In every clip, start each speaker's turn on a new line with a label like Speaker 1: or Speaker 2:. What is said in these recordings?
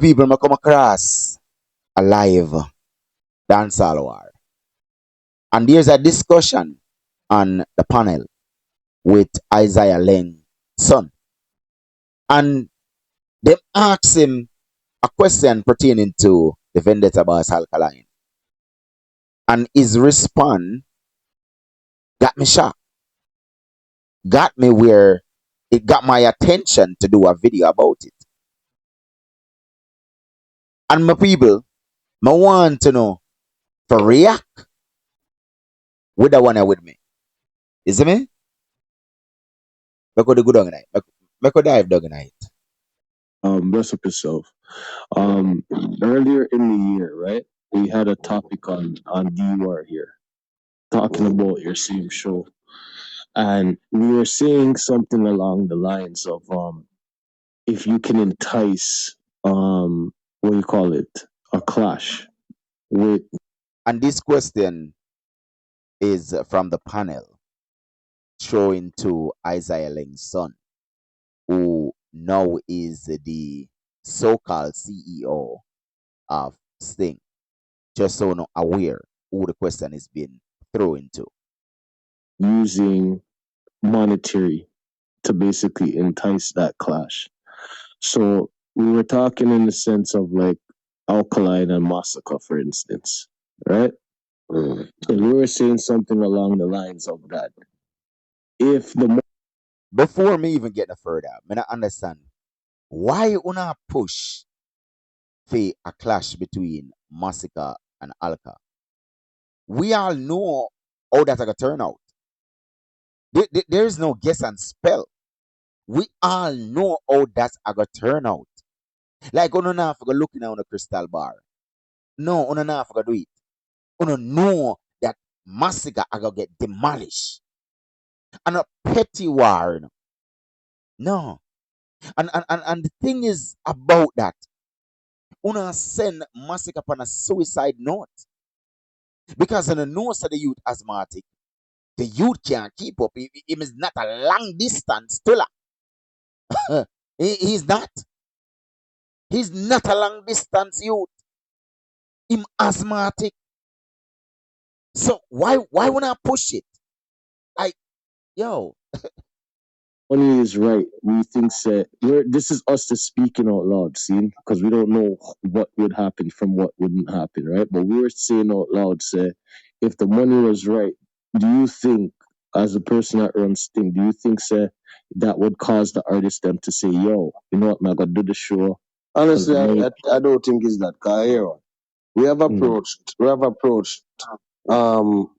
Speaker 1: People may come across a live dancehall war. And there's a discussion on the panel with Isaiah Leng's son. And they ask him a question pertaining to the vendetta boss Alkaline. And his response got me shocked, got me where it got my attention to do a video about it. And my people, I want to know for react with the one with me. Is it me? I could go down tonight. I could dive down tonight.
Speaker 2: Bless up yourself. Um, Earlier in the year, right, we had a topic on DUR here, talking about your same show, and we were saying something along the lines of if you can entice what do you call it, a clash with.
Speaker 1: And this question is from the panel showing to Isaiah Leng's son, who now is the so-called CEO of Sting. Just so not aware who the question is being thrown to.
Speaker 2: Using monetary to basically entice that clash. So we were talking in the sense of like Alkaline and Massacre, for instance, right? And we were saying something along the lines of that. If the
Speaker 1: Before me even get no further, I not understand why una push for a clash between Massacre and Alka. We all know how that's gonna turn out. There is no guess and spell. We all know how that's gonna turn out. Like una not for looking on a crystal bar. No, una not for do it. Una know that Massacre are gonna get demolished. And a petty war. No. And the thing is about that, una send Massacre upon a suicide note. Because in the nose of the youth asthmatic, the youth can't keep up. He is not a long distance stiller. He's not. He's not a long distance youth. Him asthmatic. So why would I push it? Like, yo,
Speaker 2: money is right, we think that this is us just speaking out loud, see, because we don't know what would happen from what wouldn't happen, right? But we were saying out loud, say, if the money was right, do you think, as a person that runs thing, do you think, say, that would cause the artist them to say, yo, you know what, man, I gotta do the show?
Speaker 3: Honestly, I don't think it's that. Cause here, we have
Speaker 2: Mm.
Speaker 3: approached.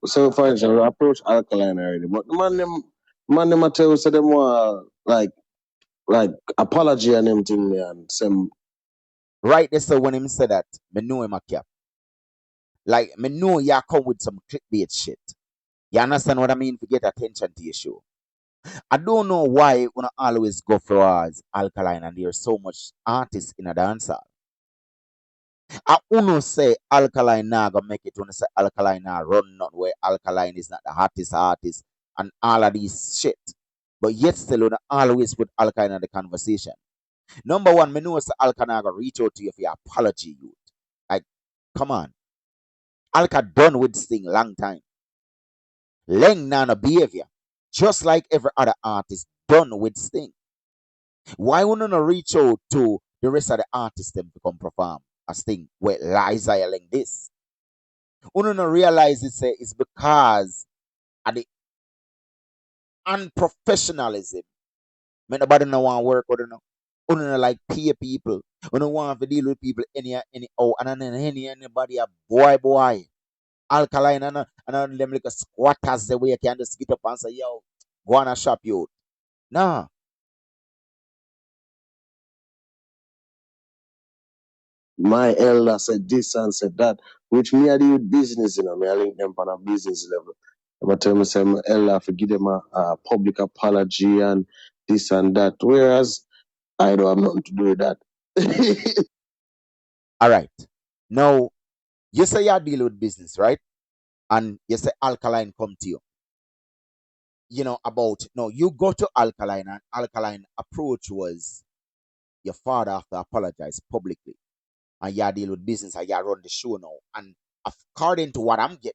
Speaker 3: So for example, we approached Alkaline already, but the man them a tell us that them want like apology and them thing me and some.
Speaker 1: right there. So when him said that, me know him a cap. Like, me know ya come with some clickbait shit. You understand what I mean? To get attention to your show. I don't know why we always go for us Alkaline and there's so much artists in a dancer. I uno say Alkaline now gonna make it when say Alkaline now run not where Alkaline is not the hottest artist and all of these shit. But yet still we always put Alkaline in the conversation. Number one, me know say Alkaline gonna reach out to you for your apology, youth. Like, come on. Alka done with this thing long time. Leng Nana behavior. Just like every other artist done with Sting. Why wouldn't I reach out to the rest of the artists them to come perform a Sting where Liza Leng this? Wouldn't I realize it's because of the unprofessionalism. Man, nobody no want work with them. Wouldn't I like pay people. Wouldn't want to deal with people any and then anybody a boy. Alkaline and them like a squatters the way you can just get up and say, yo, go on a shop you. Nah.
Speaker 3: My elder said this and said that, which me I do with business, you know, me I link them on a business level. But tell me say my elder forgive them a public apology and this and that. Whereas I don't have nothing to do with that.
Speaker 1: All right. Now, you say you deal with business, right? And you say Alkaline come to you. You know, about no, you go to Alkaline and Alkaline approach was your father have to apologize publicly. and you deal with business and you run the show now. And according to what I'm getting,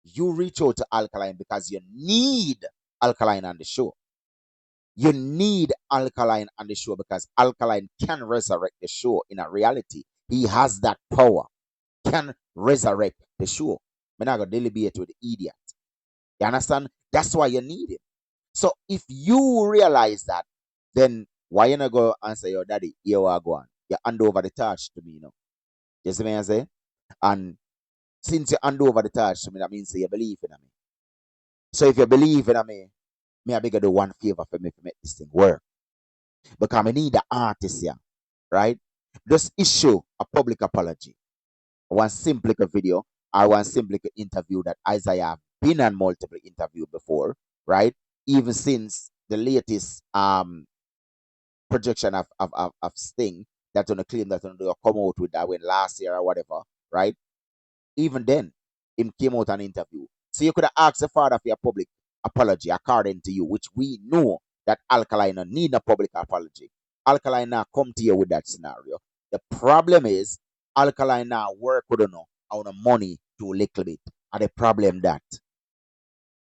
Speaker 1: you reach out to Alkaline because you need Alkaline on the show. You need Alkaline on the show because Alkaline can resurrect the show in a reality. He has that power, can resurrect the show. I'm not going to deliberate with the idiot. You understand? That's why you need him. So if you realize that, then why you not go answer your daddy? You are going. You hand over the torch to me, you know. You see what I say? And since you hand over the torch to me, that means you believe in me. So if you believe in me I beg you do one favor for me to make this thing work. Because I need the artist here, right? Just issue a public apology. One simple video or one simple interview that Isaiah have been on multiple interview before, right? Even since the latest projection of Sting that's gonna claim that gonna come out with that when last year or whatever, right? Even then, him came out an interview. So you could have asked the father for a public apology according to you, which we know that Alkaline don't need a public apology. Alkaline now come to you with that scenario. The problem is Alkaline now work with no on the money to a little bit. And the problem that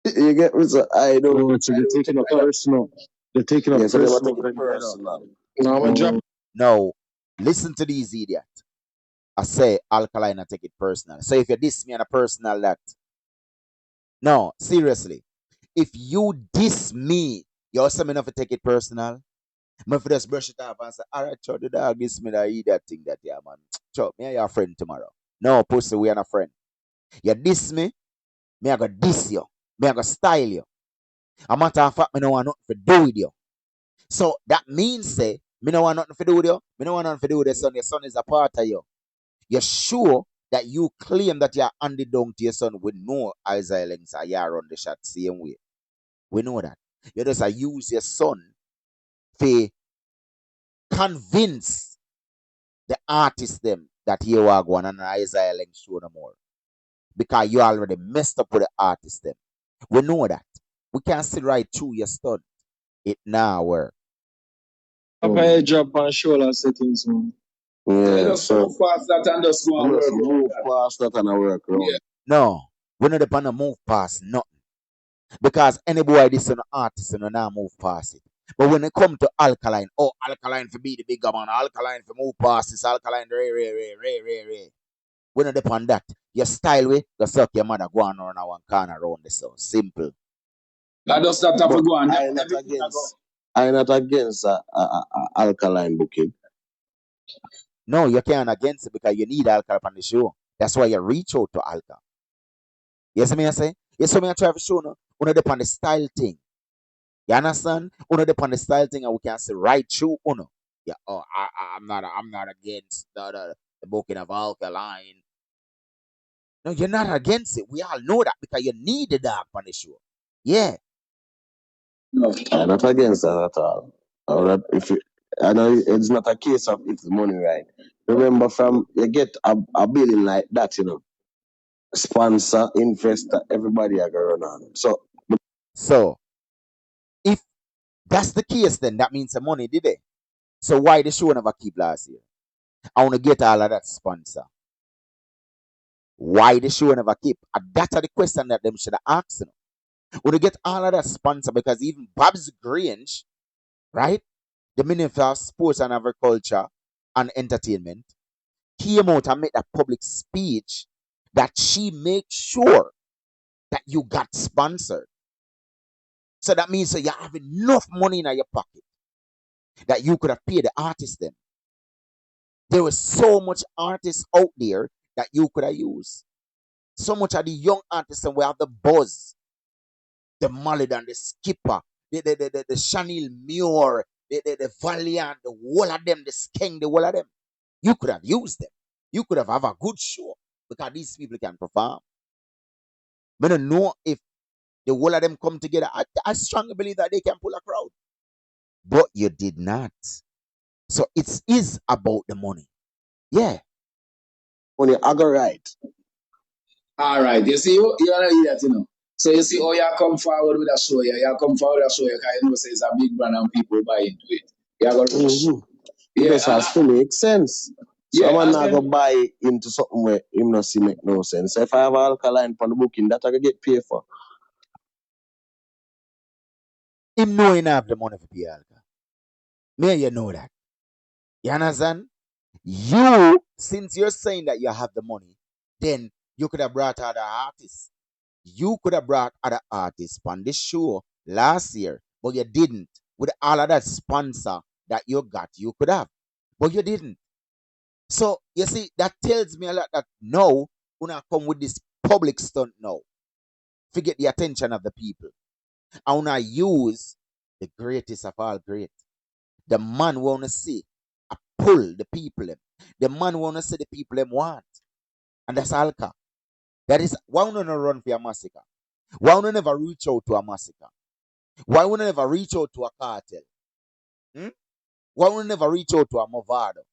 Speaker 3: You get me? So I don't.
Speaker 2: Oh, so they're taking a personal. They're taking a
Speaker 3: Yeah, so they were
Speaker 2: personal
Speaker 3: taking it
Speaker 2: vendetta.
Speaker 3: personal.
Speaker 2: No, I'm a drop.
Speaker 1: now listen to these idiot. I say Alkaline and take it personal. So if you diss me on a personal that no, seriously. If you diss me, you also me not to take it personal. Me for just brush it off and say, all right, chow, the dog diss me that eat that thing that yeah, man. Chow, me and your friend tomorrow. No, pussy, we are not friend. You diss me I go diss you. Me I go style you. A matter of fact, me no want nothing to do with you. So that means say, me no want nothing to do with you. Me no want nothing to do with your son. Your son is a part of you. You're sure that you claim that you're handed down to your son with no Isaiah Lengs or you run the shot same way. We know that. You just use your son to convince the artists them that you are going and Isaiah Leng show no more. Because you already messed up with the artists them. We know that. We can't see right through your stunt. It now work.
Speaker 2: Up a drop and shoulder settings, man.
Speaker 3: Yeah,
Speaker 4: Just
Speaker 3: so
Speaker 4: move past that and just go and
Speaker 3: just
Speaker 4: work around
Speaker 3: move
Speaker 4: that.
Speaker 3: past that and I work around.
Speaker 4: Yeah.
Speaker 1: No. We're not upon to move past nothing. Because any boy this an artist and now move past it. But when it come to Alkaline, oh Alkaline for be the bigger man, Alkaline for move past this, Alkaline re. We're not upon that. Your style way, go suck your mother, go on around one corner around this. So simple.
Speaker 4: That does not have to
Speaker 3: But
Speaker 4: go and
Speaker 3: I'm not
Speaker 4: everything I go.
Speaker 3: against. I'm not against alkaline booking.
Speaker 1: No, you can't against it because you need alcohol on the show. That's why you reach out to alcohol. Yes, me I say? Yes, so me I try to show no, on the style thing. You understand? On the style thing, and we can see right through uno. Yeah, oh, I'm not against the booking of alkaline. No, you're not against it. We all know that because you need the dog on the show. Yeah.
Speaker 4: No.
Speaker 3: I'm not against that at all. Or that if you, I know it's not a case of if the money right. Remember, from you get a building like that, sponsor, investor, everybody are going on. So
Speaker 1: So if that's the case, then that means the money did it. So why the show never keep last year? I want to get all of that sponsor. Why the show never keep? And that's the question that them should have asked. Want to get all of that sponsor because even Babs Grange, right? The Minister of Sports and Agriculture and Entertainment came out and made a public speech that she make sure that you got sponsored. So that means that you have enough money in your pocket that you could have paid the artist them. There was so much artists out there that you could have used. So much of the young artists and we have the buzz, the Mulligan, the Skipper, the Chanel Muir, the Valiant, the whole of them, the Skeng, the whole of them. You could have used them. You could have a good show because these people can perform. I don't know if the whole of them come together. I strongly believe that they can pull a crowd. But you did not. So it is about the money. Yeah.
Speaker 3: money, I go right.
Speaker 4: All right. You see, you know that. So you see, oh, you come forward with a show, yeah. You come forward with a show, because you know, say it's a big brand and people buy into it. You got to rush.
Speaker 3: Mm-hmm. It
Speaker 4: Yeah,
Speaker 3: just has to make sense. So
Speaker 4: Yeah,
Speaker 3: I'm
Speaker 4: and
Speaker 3: not
Speaker 4: then
Speaker 3: gonna buy into something where him not see make no sense. So if I have alkaline for the booking, that I can get paid for.
Speaker 1: Him know him have the money for pay Alka. Me and you know that. You understand? You, since you're saying that you have the money, then you could have brought other artists. You could have brought other artists on this show last year, but you didn't. With all of that sponsor that you got, you could have, but you didn't. So you see, that tells me a lot that now, una come with this public stunt now. Forget the attention of the people. I wanna use the greatest of all great. The man wanna see I pull the people them. The man wanna see the people them want. And that's Alka. That is why we don't run for a massacre. Why we never reach out to a massacre? Why we never reach out to a cartel? Hmm? Why we never reach out to a Movado?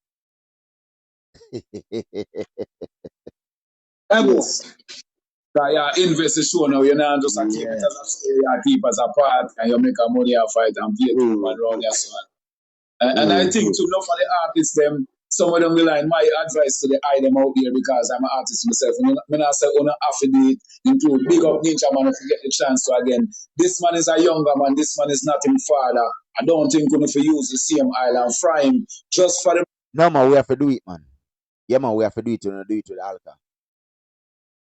Speaker 4: ever. So yeah, invest the show now. You know, just a keep it
Speaker 3: Yeah.
Speaker 4: as a show. You keep as a part, and you make a money off it and pay people around
Speaker 3: Mm-hmm.
Speaker 4: there. So, and I think
Speaker 3: Mm-hmm.
Speaker 4: to enough of the artists, them some of them will like my advice to the eye them out there because I'm an artist myself. When I say on half of it, include big up Ninja Man if you get the chance to again. This man is a younger man. This man is not him father. I don't think we're going to use the same island fry him just for the
Speaker 1: No man, we have to do it, man. Yeah man, we have to do it. We do it with Alka.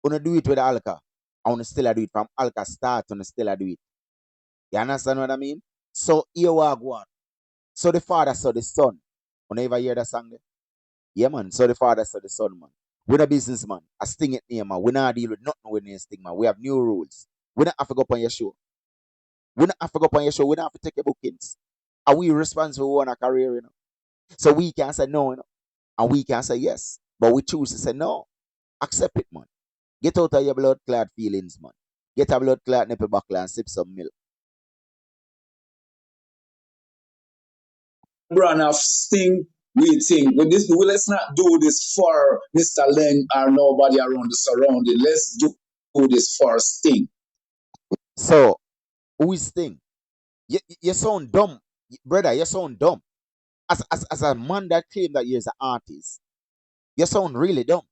Speaker 1: We do it with Alka. I wanna still do it from Alka start and still do it. You understand what I mean? So here we go on. So the father saw the son. You never hear that song there? Yeah, man. So the father saw the son, man. We're a businessman. I sting it near, man. We not deal with nothing with any sting, man. We have new rules. We don't have to go up on your show. We don't have to go up on your show. We don't have to take your bookings. Are we responsible for our career, you know? So we can say no, you know, and we can say yes. But we choose to say no. Accept it, man. Get out of your blood clot feelings, man. Get a blood clot nipple buckle and sip some milk.
Speaker 4: brand of sting. We think with this, well, let's not do this for Mr. Leng or nobody around the surrounding. Let's do this for Sting.
Speaker 1: So who is thing? You sound dumb, brother. You sound dumb. As a man that claim that you're an artist, you sound really dumb.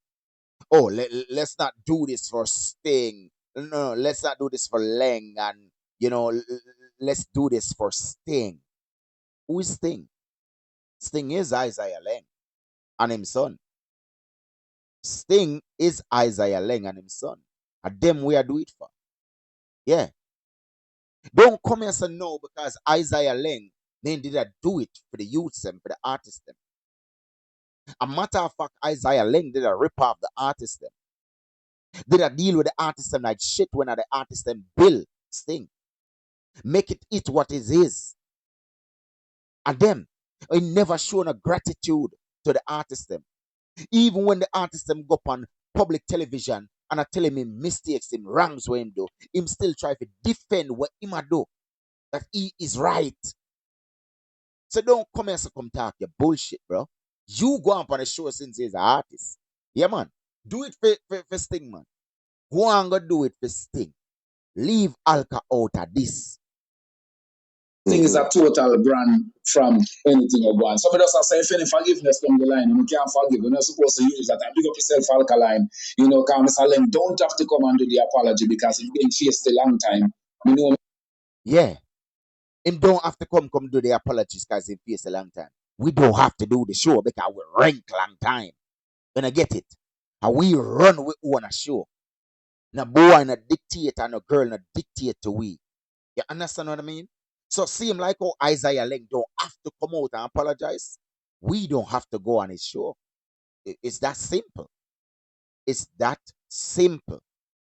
Speaker 1: Oh, let's not do this for Sting. No, let's not do this for Leng. And, let's do this for Sting. Who is Sting? Sting is Isaiah Leng and him son. Sting is Isaiah Leng and him son. And them we are do it for. Yeah. Don't come here and say no because Isaiah Leng, they did not do it for the youths and for the artists them. A matter of fact, Isaiah Leng did a rip off the artist them. Did a deal with the artist them like shit when the artist them bill Sting. Make it what it is. And them, I never shown a gratitude to the artist them. Even when the artist them go up on public television and I tell him mistakes, him wrongs what him do, him still try to defend what him a do, that he is right. So don't come here and come talk your bullshit, bro. You go up on the show since he's an artist. Yeah, man. Do it for Sting, man. Go and go do it for Sting. Leave Alka out of this.
Speaker 4: Sting is a total brand from anything you want. Somebody else say, if any forgiveness come the line, and you can't forgive, you're not supposed to use that. And big up yourself, Alkaline. Because Mr. Lem don't have to come and do the apology because it's been chased a long time. You know,
Speaker 1: Yeah. Him don't have to come do the apologies because he face a long time. We don't have to do the show because we rank long time. When I get it. And we run we own a show. No boy no dictate and no girl no dictate to we. You understand what I mean? So seem like how Isaiah Leng don't have to come out and apologize. We don't have to go on his show. It's that simple. It's that simple.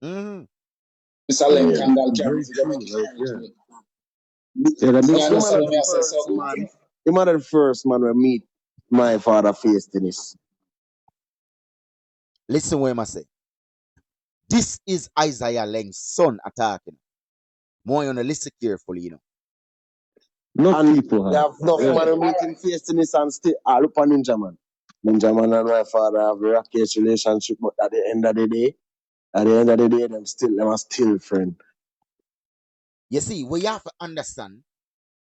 Speaker 1: Mm.
Speaker 4: Mr. Lem
Speaker 3: Yeah.
Speaker 4: can carry
Speaker 3: Very
Speaker 4: to the
Speaker 3: true. Like, yeah.
Speaker 4: management.
Speaker 3: Yeah, that
Speaker 4: You
Speaker 3: because him are
Speaker 4: understand
Speaker 3: the
Speaker 4: what I say?
Speaker 3: first
Speaker 4: So,
Speaker 3: man. Him are the first man we meet my father face to this.
Speaker 1: Listen what I say. This is Isaiah Leng's son attacking. More on listen carefully,
Speaker 3: Enough
Speaker 4: and
Speaker 3: people
Speaker 4: we
Speaker 3: have.
Speaker 4: have
Speaker 3: Enough
Speaker 4: yeah.
Speaker 3: man we meet him face to this and still all up on Ninja Man. Ninja Man and my father have a rocket relationship, but at the end of the day, them are still friends.
Speaker 1: You see, we have to understand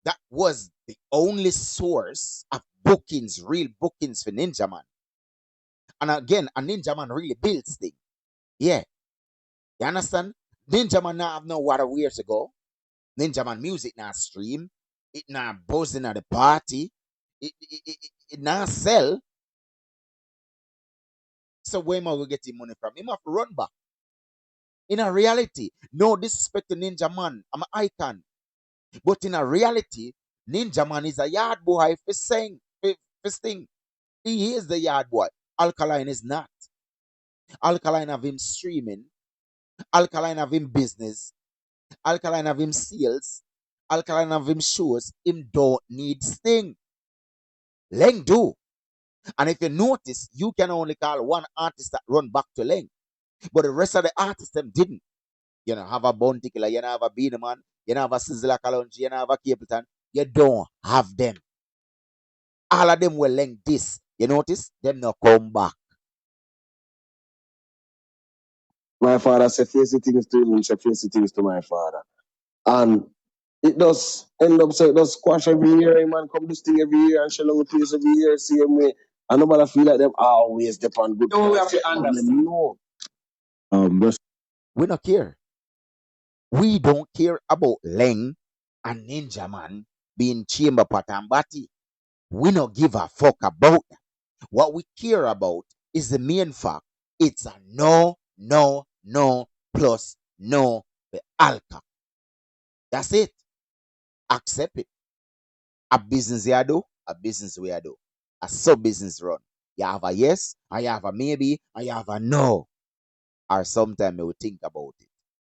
Speaker 1: that was the only source of bookings, real bookings for Ninja Man. And again, a ninja man really builds things. Yeah. You understand? Ninja man now have no water where to go. Ninja man music now stream. It now buzzing at the party. It now sell. So where am I going to get him money from? Him have to run back. In a reality, no disrespect to Ninja Man. I'm an icon. But in a reality, Ninja Man is a yard boy for saying, for sting. He is the yard boy. Alkaline is not. Alkaline have him streaming. Alkaline have him business. Alkaline have him sales. Alkaline have him shows. Him don't need sting. Leng do. And if you notice, you can only call one artist that run back to Leng. But the rest of the artists them didn't. You know, have a Bounty Killer, you know, have a Beanie Man, you know, have a Sizzler Kalonji, you know, have a Capleton. You don't have them. All of them were Leng this. You notice? Them not come back.
Speaker 3: My father said face the things to him, he said face the things to my father. And it does end up so it does squash every year, hey, man come this thing every year and shell out place every year, same way. And nobody feel like them always depend good.
Speaker 4: No, we have to understand.
Speaker 3: No.
Speaker 2: Bless
Speaker 1: We don't care. We don't care about Leng and Ninja Man being chamber pot and batty. We don't give a fuck about that. What we care about is the main fact. It's a no, no, no, plus no the alka. That's it. Accept it. A business you do, a business we do. A sub business run. You have a yes, and you have a maybe, and you have a no. Or sometime you will think about it.